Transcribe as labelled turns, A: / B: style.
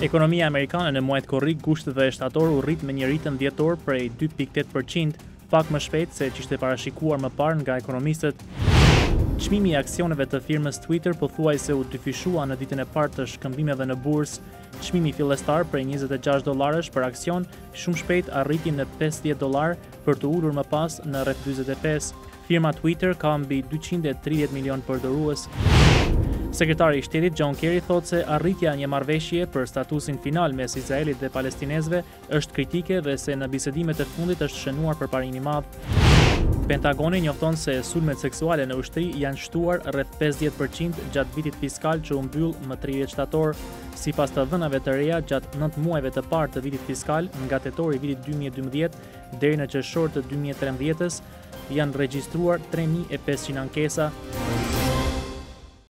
A: Ekonomia amerikane në muajt korrik gushtëve shtator u rrit me një ritëm dhjetor prej 2.8%, pak më shpejt se që ishte parashikuar më parë nga ekonomistët. Çmimi i aksioneve të firmës Twitter pothuajse u dyfishua në ditën e parë të shkëmbimeve në bursë. Çmimi fillestar prej $26 për aksion shumë shpejt arriti në $50 për të ulur më pas në rreth 45. Firma Twitter ka mbi 230 milion përdorues. Sekretari i Shtetit John Kerry thotë se arritja një marrëveshje për statusin final mes Izraelit dhe palestinezëve është kritike dhe se në bisedimet e fundit është shënuar përparim i madh. Pentagoni njofton se sulmet seksuale në ushtri janë shtuar rreth 50% gjatë vitit fiskal që u mbyll më 30 shtator. Sipas të dhënave të reja gjatë 9 muajve të parë të vitit fiskal, nga tetori i vitit 2012 deri në qershor të 2013-s, janë regjistruar 3500 ankesa.